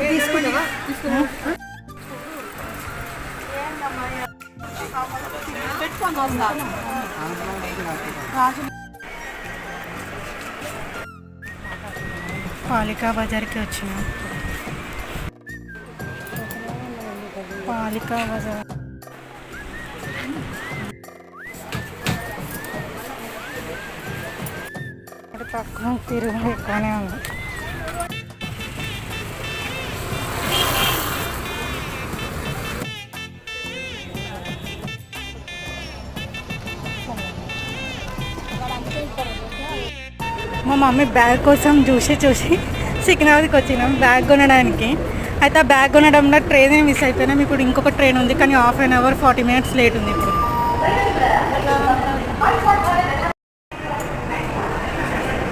తీసుకుంటావా? పాలికా బజార్కి వచ్చినాం. పాలికా బజార్ తక్కువ తిరుగు ఎక్కువనే ఉంది. మా మమ్మీ బ్యాగ్ కోసం చూసి సికింద్రాబాద్కి వచ్చినాం బ్యాగ్ కొనడానికి. అయితే ఆ బ్యాగ్ కొనడంలో ట్రైన్ మిస్ అయిపోయినాం. ఇప్పుడు ఇంకొక ట్రైన్ ఉంది కానీ 1/2 hour 40 minutes లేట్ ఉంది ఇప్పుడు.